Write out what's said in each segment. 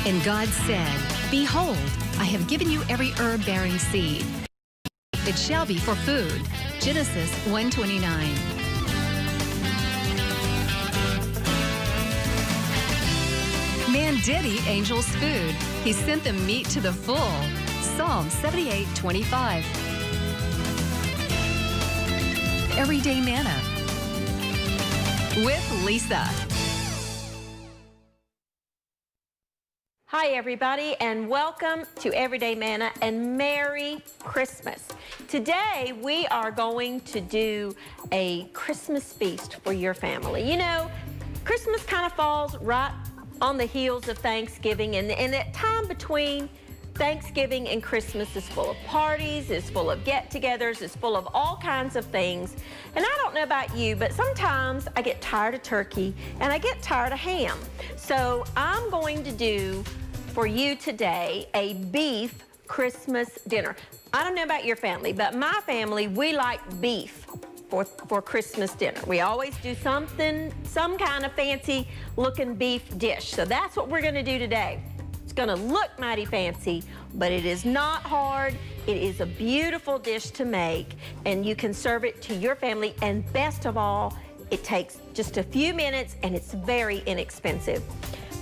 And God said, Behold, I have given you every herb-bearing seed. It shall be for food. Genesis 1:29. Man did eat angels' food. He sent them meat to the full. Psalm 78:25. Everyday Manna with Lisa. Hi everybody, and welcome to Everyday Manna and Merry Christmas. Today we are going to do a Christmas feast for your family. You know, Christmas kind of falls right on the heels of Thanksgiving, and that time between Thanksgiving and Christmas is full of parties, is full of get-togethers, is full of all kinds of things. And I don't know about you, but sometimes I get tired of turkey and I get tired of ham. So I'm going to do for you today a beef Christmas dinner. I don't know about your family, but my family, we like beef for Christmas dinner. We always do some kind of fancy looking beef dish. So that's what we're gonna do today. It's gonna look mighty fancy, but it is not hard. It is a beautiful dish to make, and you can serve it to your family. And best of all, it takes just a few minutes and it's very inexpensive.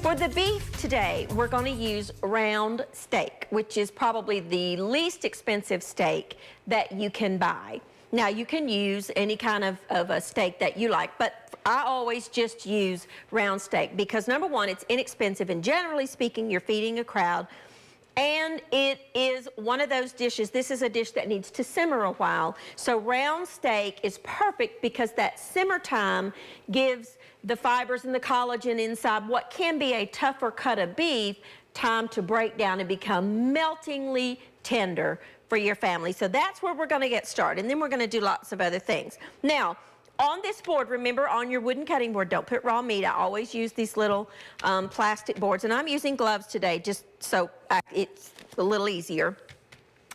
For the beef today, we're going to use round steak, which is probably the least expensive steak that you can buy. Now, you can use any kind of a steak that you like, but I always just use round steak because, number one, it's inexpensive, and generally speaking, you're feeding a crowd. And it is one of those dishes, this is a dish that needs to simmer a while. So round steak is perfect because that simmer time gives the fibers and the collagen inside what can be a tougher cut of beef time to break down and become meltingly tender for your family. So that's where we're gonna get started. And then we're gonna do lots of other things. Now, on this board, remember on your wooden cutting board, don't put raw meat. I always use these little plastic boards, and I'm using gloves today just so it's a little easier.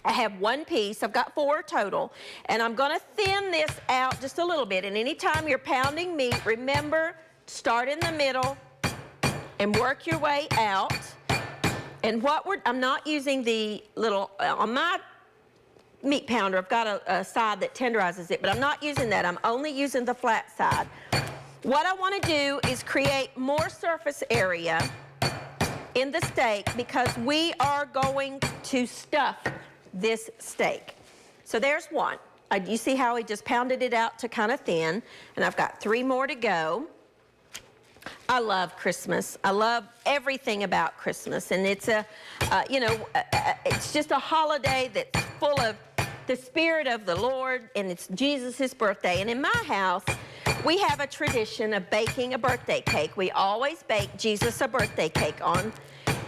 I have one piece, I've got 4 total, and I'm gonna thin this out just a little bit. And anytime you're pounding meat, remember, start in the middle and work your way out. And I'm not using the little, on my meat pounder, I've got a side that tenderizes it, but I'm not using that. I'm only using the flat side. What I want to do is create more surface area in the steak because we are going to stuff this steak. So there's one. You see how he just pounded it out to kind of thin, and I've got 3 more to go. I love Christmas. I love everything about Christmas, and it's it's just a holiday that's full of the Spirit of the Lord, and it's Jesus' birthday. And in my house, we have a tradition of baking a birthday cake. We always bake Jesus a birthday cake on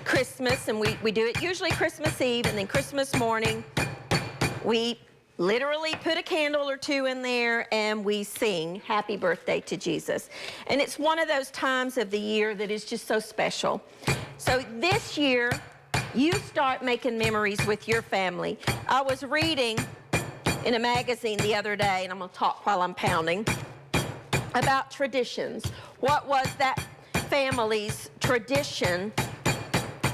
Christmas, and we do it usually Christmas Eve, and then Christmas morning, we literally put a candle or 2 in there and we sing happy birthday to Jesus. And it's one of those times of the year that is just so special. So this year, you start making memories with your family. I was reading in a magazine the other day, and I'm gonna talk while I'm pounding, about traditions. What was that family's tradition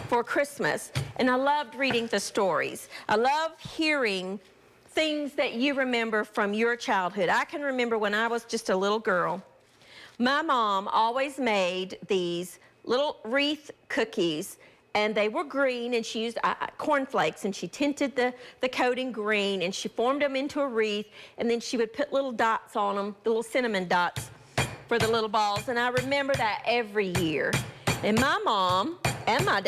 for Christmas? And I loved reading the stories. I love hearing things that you remember from your childhood. I can remember when I was just a little girl, my mom always made these little wreath cookies, and they were green, and she used cornflakes, and she tinted the coating green, and she formed them into a wreath, and then she would put little dots on them, the little cinnamon dots for the little balls. And I remember that every year. And my mom and my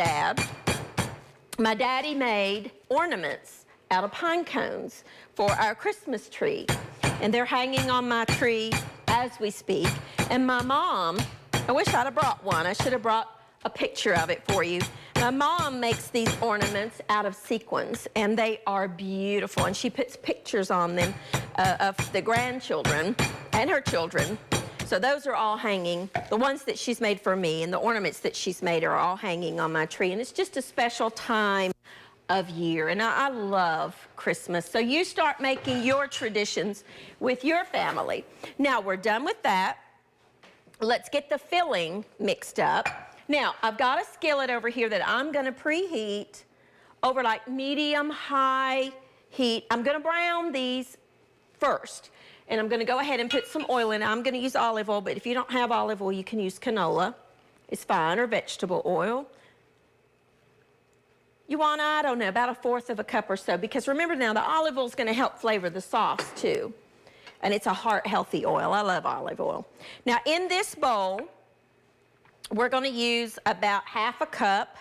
daddy made ornaments out of pine cones for our Christmas tree. And they're hanging on my tree as we speak. And my mom, I wish I'd have brought one. I should have brought a picture of it for you. My mom makes these ornaments out of sequins, and they are beautiful. And she puts pictures on them of the grandchildren and her children. So those are all hanging. The ones that she's made for me and the ornaments that she's made are all hanging on my tree. And it's just a special time of year, and I love Christmas. So you start making your traditions with your family. Now we're done with that. Let's get the filling mixed up. Now, I've got a skillet over here that I'm gonna preheat over like medium-high heat. I'm gonna brown these first, and I'm gonna go ahead and put some oil in. I'm gonna use olive oil, but if you don't have olive oil, you can use canola. It's fine, or vegetable oil. You want, I don't know, about 1/4 cup or so, because remember now, the olive oil is gonna help flavor the sauce too. And it's a heart-healthy oil. I love olive oil. Now, in this bowl, we're gonna use about 1/2 cup.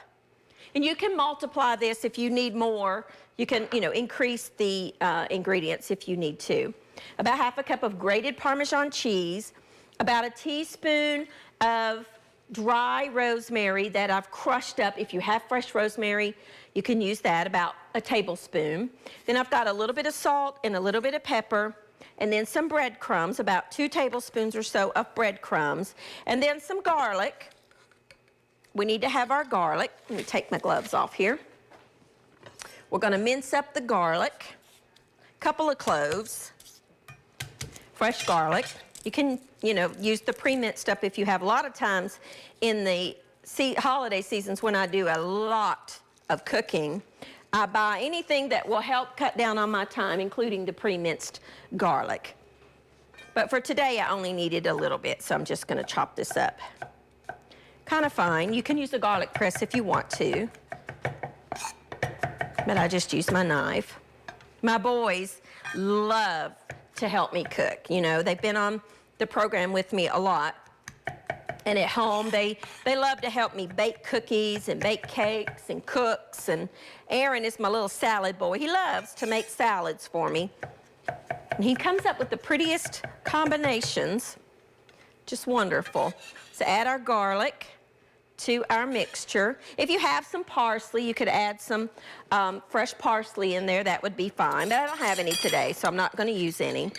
And you can multiply this if you need more. You can, increase the ingredients if you need to. About 1/2 cup of grated Parmesan cheese, about a teaspoon of dry rosemary that I've crushed up. If you have fresh rosemary, you can use that, about a tablespoon. Then I've got a little bit of salt and a little bit of pepper, and then some breadcrumbs, about 2 tablespoons or so of breadcrumbs, and then some garlic. We need to have our garlic. Let me take my gloves off here. We're gonna mince up the garlic, a couple of cloves, fresh garlic. You can, use the pre-minced up if you have. A lot of times in the holiday seasons when I do a lot of cooking, I buy anything that will help cut down on my time, including the pre-minced garlic. But for today, I only needed a little bit, so I'm just gonna chop this up kind of fine. You can use a garlic press if you want to, but I just use my knife. My boys love to help me cook. They've been on the program with me a lot. And at home, they love to help me bake cookies and bake cakes and cooks. And Aaron is my little salad boy. He loves to make salads for me. And he comes up with the prettiest combinations. Just wonderful. So add our garlic to our mixture. If you have some parsley, you could add some fresh parsley in there. That would be fine. But I don't have any today, so I'm not going to use any.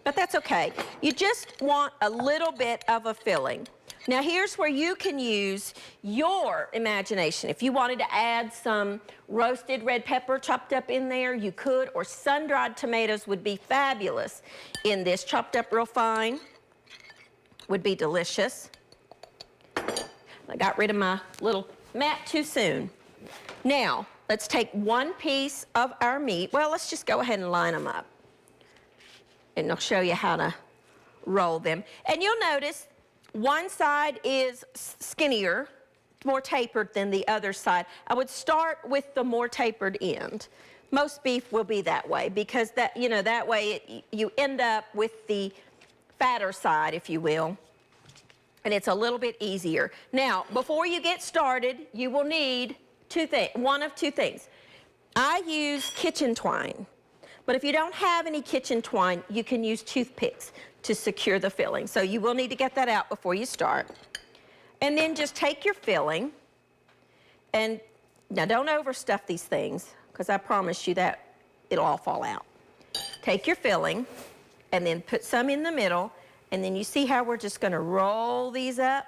But that's okay. You just want a little bit of a filling. Now here's where you can use your imagination. If you wanted to add some roasted red pepper chopped up in there, you could, or sun-dried tomatoes would be fabulous in this. Chopped up real fine would be delicious. I got rid of my little mat too soon. Now, let's take 1 piece of our meat. Well, let's just go ahead and line them up. And I'll show you how to roll them. And you'll notice one side is skinnier, more tapered than the other side. I would start with the more tapered end. Most beef will be that way because that way you end up with the fatter side, if you will. And it's a little bit easier. Now, before you get started, you will need one of two things. I use kitchen twine, but if you don't have any kitchen twine, you can use toothpicks to secure the filling. So you will need to get that out before you start. And then just take your filling, and now don't overstuff these things, because I promise you that it'll all fall out. Take your filling, and then put some in the middle, and then you see how we're just gonna roll these up?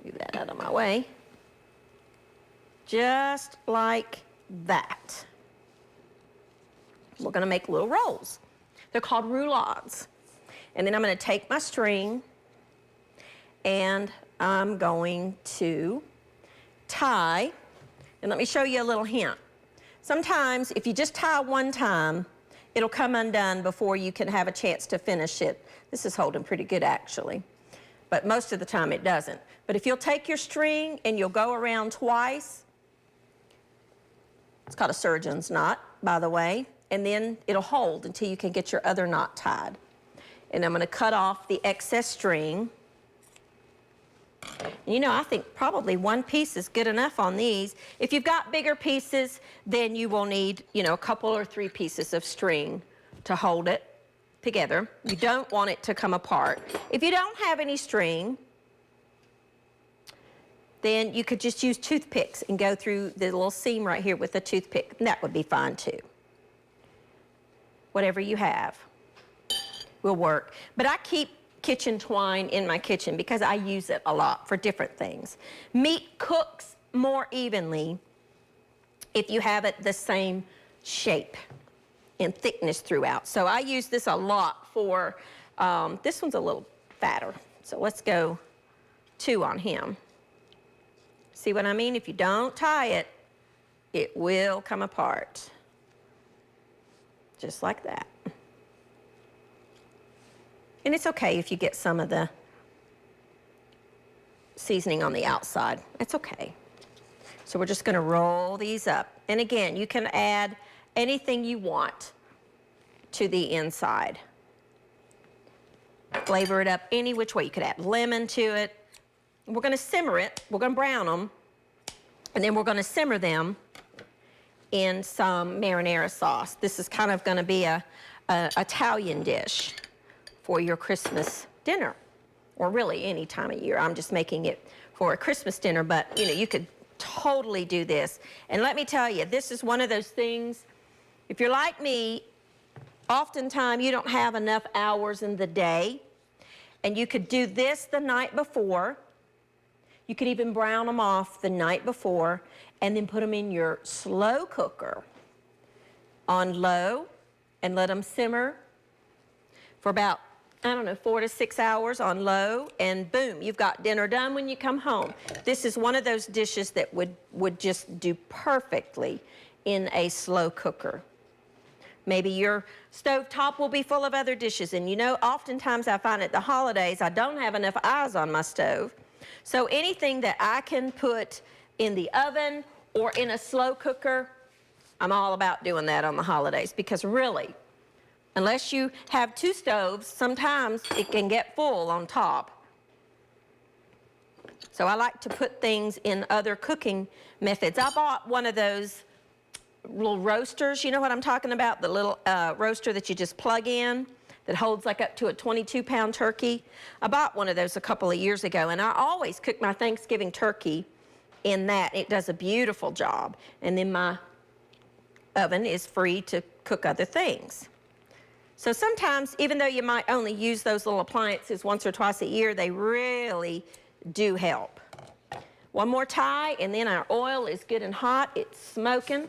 Move that out of my way. Just like that. We're gonna make little rolls. They're called roulades. And then I'm gonna take my string and I'm going to tie, and let me show you a little hint. Sometimes if you just tie one time, it'll come undone before you can have a chance to finish it. This is holding pretty good actually, but most of the time it doesn't. But if you'll take your string and you'll go around twice, it's called a surgeon's knot, by the way, and then it'll hold until you can get your other knot tied. And I'm gonna cut off the excess string. And I think probably 1 piece is good enough on these. If you've got bigger pieces, then you will need, a couple or 3 pieces of string to hold it together. You don't want it to come apart. If you don't have any string, then you could just use toothpicks and go through the little seam right here with a toothpick. And that would be fine too. Whatever you have will work. But I keep kitchen twine in my kitchen because I use it a lot for different things. Meat cooks more evenly if you have it the same shape and thickness throughout. So I use this a lot for, this one's a little fatter. So let's go 2 on him. See what I mean? If you don't tie it, it will come apart. Just like that. And it's okay if you get some of the seasoning on the outside. It's okay. So we're just gonna roll these up. And again, you can add anything you want to the inside. Flavor it up any which way. You could add lemon to it. We're gonna simmer it. We're gonna brown them. And then we're gonna simmer them in some marinara sauce. This is kind of gonna be a Italian dish for your Christmas dinner, or really any time of year. I'm just making it for a Christmas dinner, but you know, you could totally do this. And let me tell you, this is one of those things, if you're like me, oftentimes you don't have enough hours in the day, and you could do this the night before. You could even brown them off the night before and then put them in your slow cooker on low and let them simmer for about, I don't know, 4 to 6 hours on low, and boom, you've got dinner done when you come home. This is one of those dishes that would just do perfectly in a slow cooker. Maybe your stovetop will be full of other dishes, and you know, oftentimes I find at the holidays I don't have enough eyes on my stove. So anything that I can put in the oven or in a slow cooker, I'm all about doing that on the holidays, because really, unless you have 2 stoves, sometimes it can get full on top. So I like to put things in other cooking methods. I bought one of those little roasters, you know what I'm talking about? The little roaster that you just plug in that holds like up to a 22-pound turkey. I bought one of those a couple of years ago, and I always cook my Thanksgiving turkey in that. It does a beautiful job. And then my oven is free to cook other things. So sometimes, even though you might only use those little appliances once or twice a year, they really do help. One more tie, and then our oil is good and hot. It's smoking.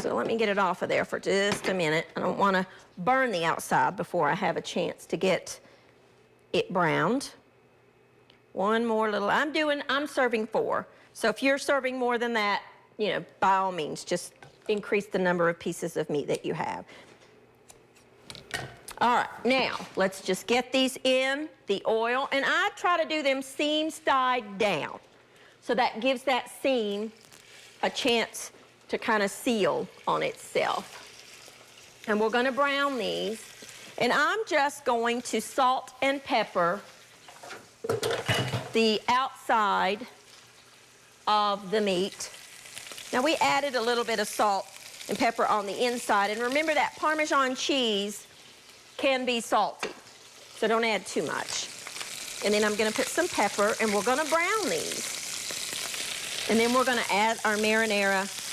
So let me get it off of there for just a minute. I don't want to burn the outside before I have a chance to get it browned. One more little, I'm serving 4. So if you're serving more than that, you know, by all means, just increase the number of pieces of meat that you have. All right, now let's just get these in the oil, and I try to do them seam side down. So that gives that seam a chance to kind of seal on itself. And we're gonna brown these, and I'm just going to salt and pepper the outside of the meat. Now we added a little bit of salt and pepper on the inside, and remember that Parmesan cheese can be salty, so don't add too much. And then I'm gonna put some pepper, and we're gonna brown these. And then we're gonna add our marinara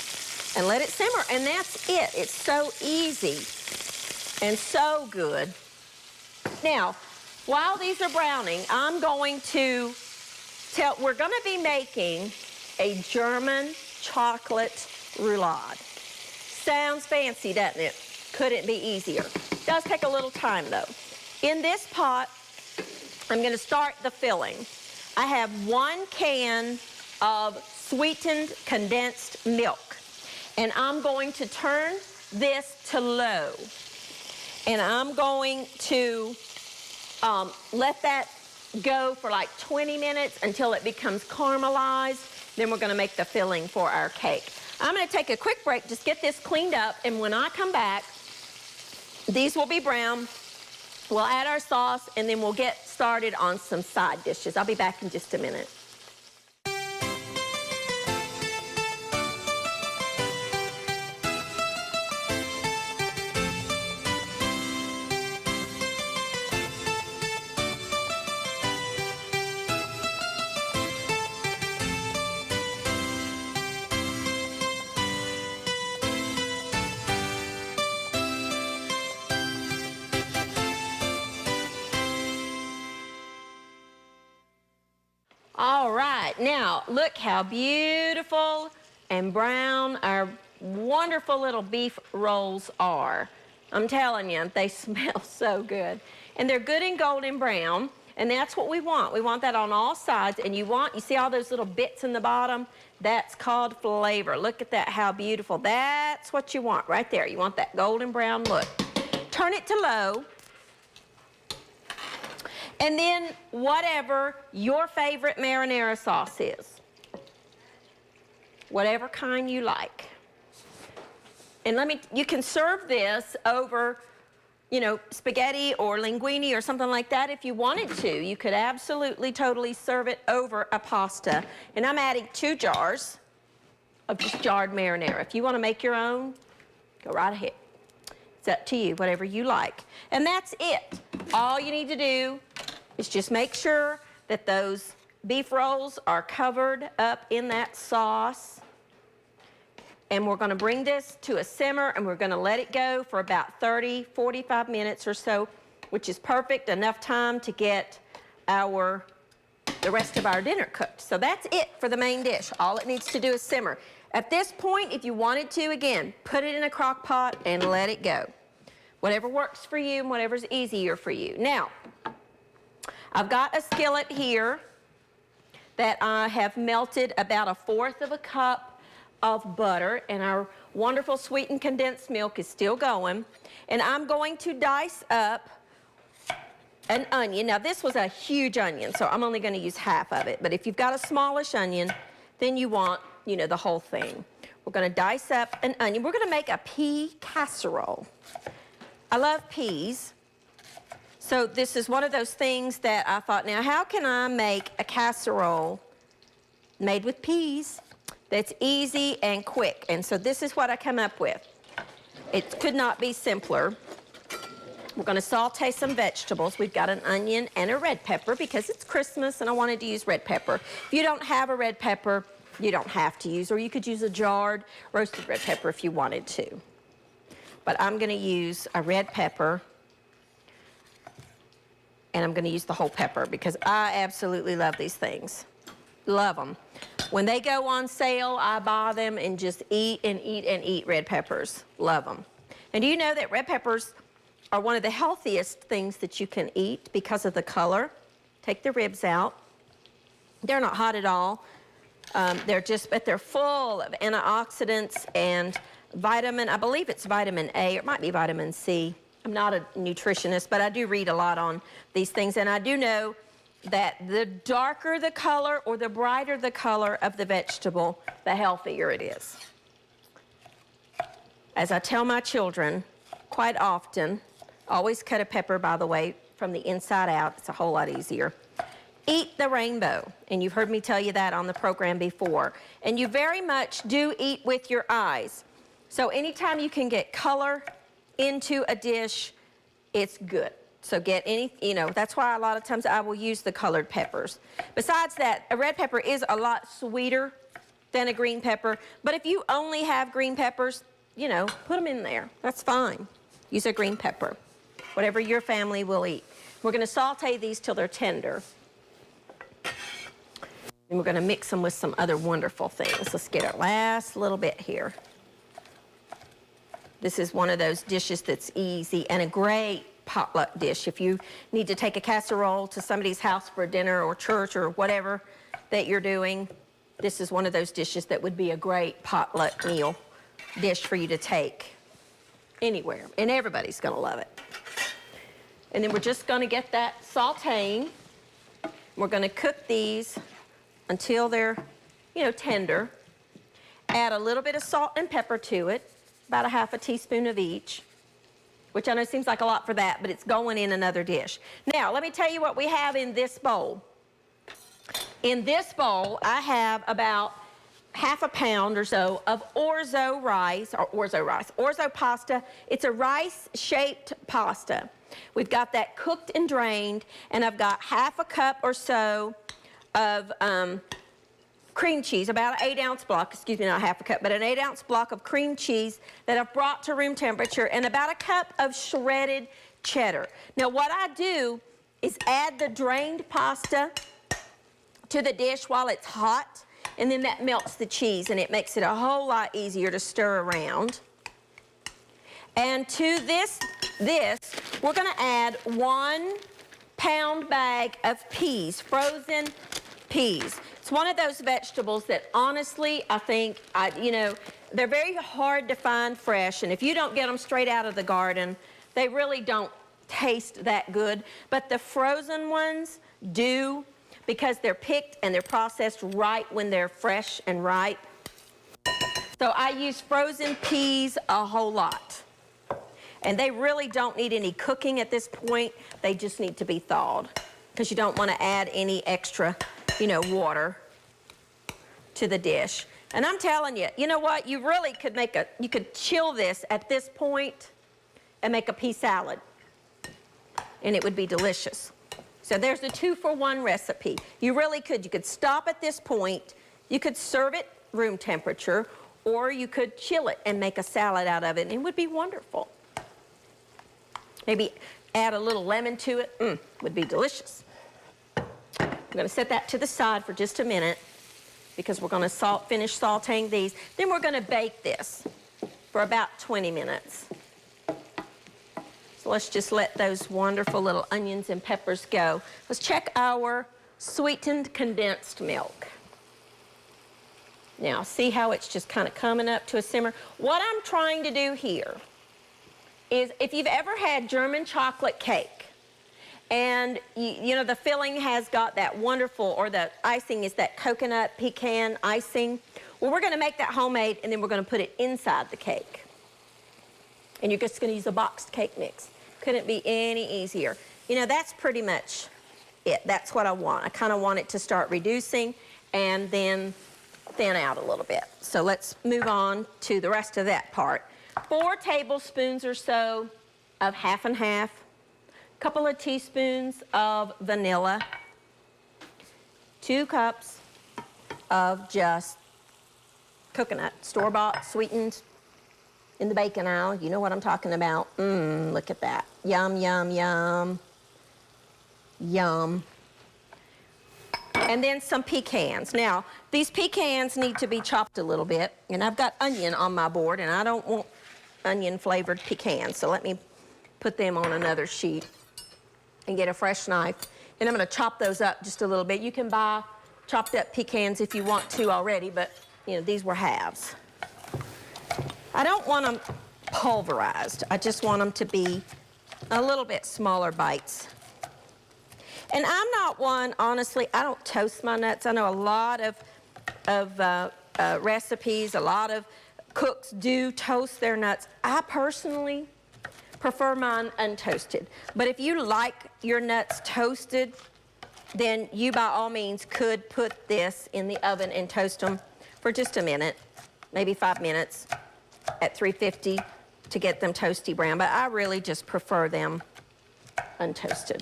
and let it simmer, and that's it. It's so easy and so good. Now, while these are browning, I'm going to we're gonna be making a German chocolate roulade. Sounds fancy, doesn't it? Couldn't be easier. Does take a little time though. In this pot, I'm gonna start the filling. I have 1 can of sweetened condensed milk. And I'm going to turn this to low. And I'm going to let that go for like 20 minutes until it becomes caramelized. Then we're gonna make the filling for our cake. I'm gonna take a quick break, just get this cleaned up, and when I come back, these will be brown. We'll add our sauce, and then we'll get started on some side dishes. I'll be back in just a minute. All right, now look how beautiful and brown our wonderful little beef rolls are. I'm telling you, they smell so good. And they're good and golden brown. And that's what we want. We want that on all sides. And you see all those little bits in the bottom? That's called flavor. Look at that, how beautiful. That's what you want right there. You want that golden brown look. Turn it to low. And then whatever your favorite marinara sauce is, whatever kind you like. And you can serve this over, you know, spaghetti or linguine or something like that if you wanted to. You could absolutely, totally serve it over a pasta. And I'm adding 2 jars of just jarred marinara. If you want to make your own, go right ahead. It's up to you, whatever you like. And that's it. All you need to do is just make sure that those beef rolls are covered up in that sauce. And we're gonna bring this to a simmer and we're gonna let it go for about 30, 45 minutes or so, which is perfect, enough time to get the rest of our dinner cooked. So that's it for the main dish. All it needs to do is simmer. At this point, if you wanted to, again, put it in a crock pot and let it go. Whatever works for you and whatever's easier for you. Now, I've got a skillet here that I have melted about 1/4 cup of butter, and our wonderful sweetened condensed milk is still going. And I'm going to dice up an onion. Now this was a huge onion, so I'm only gonna use half of it. But if you've got a smallish onion, then you want, you know, the whole thing. We're gonna dice up an onion. We're gonna make a pea casserole. I love peas. So this is one of those things that I thought, now how can I make a casserole made with peas that's easy and quick? And so this is what I come up with. It could not be simpler. We're gonna saute some vegetables. We've got an onion and a red pepper because it's Christmas and I wanted to use red pepper. If you don't have a red pepper, you don't have to use, or you could use a jarred roasted red pepper if you wanted to. But I'm gonna use a red pepper, and I'm gonna use the whole pepper because I absolutely love these things. Love them. When they go on sale, I buy them and just eat and eat and eat red peppers. Love them. And do you know that red peppers are one of the healthiest things that you can eat because of the color? Take the ribs out. They're not hot at all. But they're full of antioxidants and vitamin, I believe it's vitamin A, or it might be vitamin C. I'm not a nutritionist, but I do read a lot on these things, and I do know that the darker the color or the brighter the color of the vegetable, the healthier it is. As I tell my children quite often, always cut a pepper, by the way, from the inside out. It's a whole lot easier. Eat the rainbow, and you've heard me tell you that on the program before. And you very much do eat with your eyes. So anytime you can get color into a dish, it's good. So get any, that's why a lot of times I will use the colored peppers. Besides that, a red pepper is a lot sweeter than a green pepper, but if you only have green peppers, put them in there. That's fine. Use a green pepper, whatever your family will eat. We're gonna saute these till they're tender. And we're gonna mix them with some other wonderful things. Let's get our last little bit here. This is one of those dishes that's easy and a great potluck dish. If you need to take a casserole to somebody's house for dinner or church or whatever that you're doing, this is one of those dishes that would be a great potluck meal dish for you to take anywhere. And everybody's gonna love it. And then we're just gonna get that sauteing. We're gonna cook these until they're, tender. Add a little bit of salt and pepper to it. About a ½ teaspoon of each, which I know seems like a lot for that, but it's going in another dish. Now, let me tell you what we have in this bowl. In this bowl, I have about ½ pound or so of orzo pasta. It's a rice-shaped pasta. We've got that cooked and drained, and I've got ½ cup or so of cream cheese, about an 8-ounce block, excuse me, not ½ cup, but an 8-ounce block of cream cheese that I've brought to room temperature, and about a cup of shredded cheddar. Now what I do is add the drained pasta to the dish while it's hot, and then that melts the cheese and it makes it a whole lot easier to stir around. And to this we're gonna add 1 pound bag of peas, frozen peas. It's one of those vegetables that honestly, I think, you know, they're very hard to find fresh, and if you don't get them straight out of the garden, they really don't taste that good. But the frozen ones do, because they're picked and they're processed right when they're fresh and ripe. So I use frozen peas a whole lot. And they really don't need any cooking at this point. They just need to be thawed, because you don't want to add any extra, you know, water to the dish. And I'm telling you, you know what? You really could you could chill this at this point and make a pea salad. And it would be delicious. So there's a 2-for-1 recipe. You really could. You could stop at this point. You could serve it room temperature, or you could chill it and make a salad out of it, and it would be wonderful. Maybe add a little lemon to it. Would be delicious. I'm going to set that to the side for just a minute, because we're going to finish sauteing these. Then we're going to bake this for about 20 minutes. So let's just let those wonderful little onions and peppers go. Let's check our sweetened condensed milk. Now, see how it's just kind of coming up to a simmer? What I'm trying to do here is, if you've ever had German chocolate cake, and you know the filling has got that wonderful, or the icing is that coconut pecan icing, well, we're going to make that homemade, and then we're going to put it inside the cake. And you're just going to use a boxed cake mix. Couldn't be any easier. You know, that's pretty much it. That's what I want. I kind of want it to start reducing and then thin out a little bit. So let's move on to the rest of that part. 4 tablespoons or so of half and half, a couple of teaspoons of vanilla, 2 cups of just coconut, store-bought, sweetened, in the bacon aisle. You know what I'm talking about. Look at that. Yum, yum, yum. Yum. And then some pecans. Now, these pecans need to be chopped a little bit, and I've got onion on my board, and I don't want onion-flavored pecans, so let me put them on another sheet and get a fresh knife. And I'm going to chop those up just a little bit. You can buy chopped up pecans if you want to already, but, you know, these were halves. I don't want them pulverized. I just want them to be a little bit smaller bites. And I'm not one, honestly, I don't toast my nuts. I know a lot of recipes, a lot of cooks do toast their nuts. I personally prefer mine untoasted. But if you like your nuts toasted, then you by all means could put this in the oven and toast them for just a minute, maybe 5 minutes at 350 to get them toasty brown. But I really just prefer them untoasted.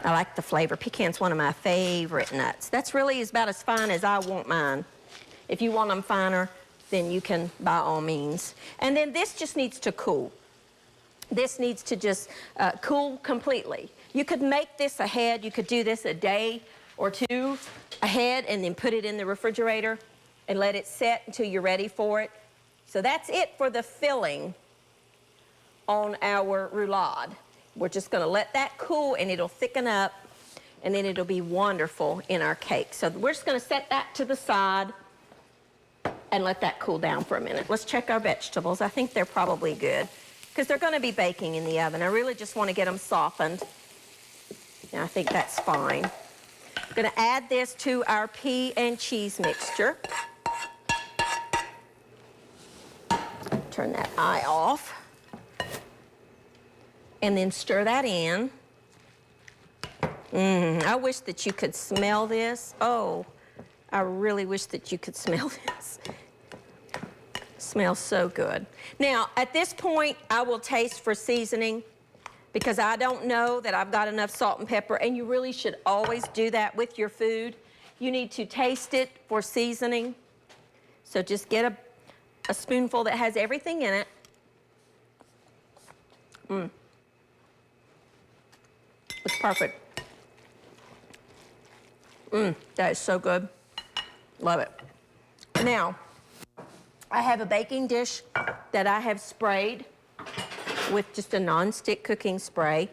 I like the flavor. Pecan's one of my favorite nuts. That's really about as fine as I want mine. If you want them finer, then you can by all means. And then this just needs to cool. This needs to just cool completely. You could make this ahead. You could do this a day or 2 ahead and then put it in the refrigerator and let it set until you're ready for it. So that's it for the filling on our roulade. We're just going to let that cool, and it'll thicken up, and then it'll be wonderful in our cake. So we're just going to set that to the side and let that cool down for a minute. Let's check our vegetables. I think they're probably good, because they're going to be baking in the oven. I really just want to get them softened. And I think that's fine. I'm going to add this to our pea and cheese mixture. Turn that eye off. And then stir that in. I wish that you could smell this. Oh, I really wish that you could smell this. Smells so good. Now, at this point, I will taste for seasoning, because I don't know that I've got enough salt and pepper, and you really should always do that with your food. You need to taste it for seasoning. So just get a spoonful that has everything in it. It's perfect. That is so good. Love it. Now, I have a baking dish that I have sprayed with just a non-stick cooking spray.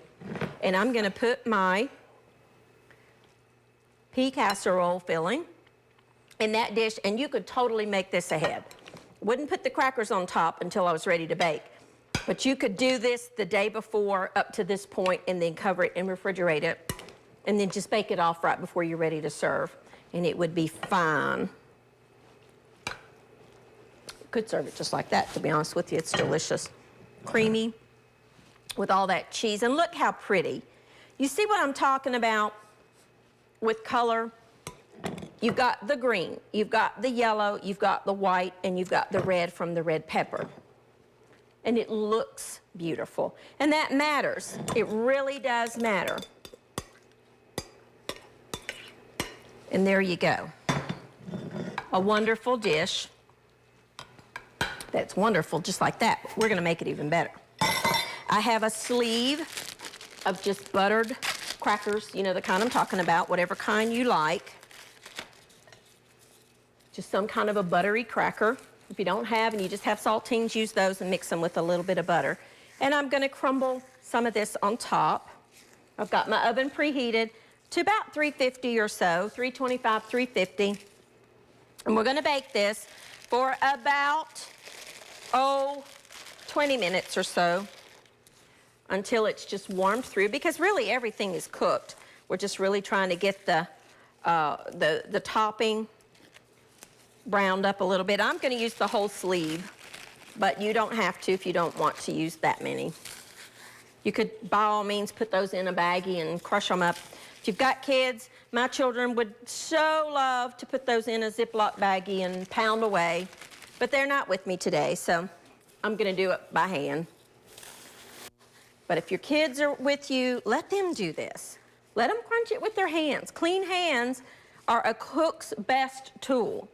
And I'm gonna put my pea casserole filling in that dish, and you could totally make this ahead. Wouldn't put the crackers on top until I was ready to bake. But you could do this the day before up to this point and then cover it and refrigerate it and then just bake it off right before you're ready to serve. And it would be fine. Could serve it just like that, to be honest with you. It's delicious. Creamy with all that cheese. And look how pretty. You see what I'm talking about with color? You've got the green, you've got the yellow, you've got the white, and you've got the red from the red pepper. And it looks beautiful. And that matters. It really does matter. And there you go. A wonderful dish. That's wonderful, just like that. We're gonna make it even better. I have a sleeve of just buttered crackers, you know, the kind I'm talking about, whatever kind you like. Just some kind of a buttery cracker. If you don't have and you just have saltines, use those and mix them with a little bit of butter. And I'm gonna crumble some of this on top. I've got my oven preheated to about 350 or so, 325, 350. And we're gonna bake this for about, 20 minutes or so until it's just warmed through, because really everything is cooked. We're just really trying to get the topping browned up a little bit. I'm gonna use the whole sleeve, but you don't have to if you don't want to use that many. You could, by all means, put those in a baggie and crush them up. If you've got kids, my children would so love to put those in a Ziploc baggie and pound away, but they're not with me today, so I'm gonna do it by hand. But if your kids are with you, let them do this. Let them crunch it with their hands. Clean hands are a cook's best tool.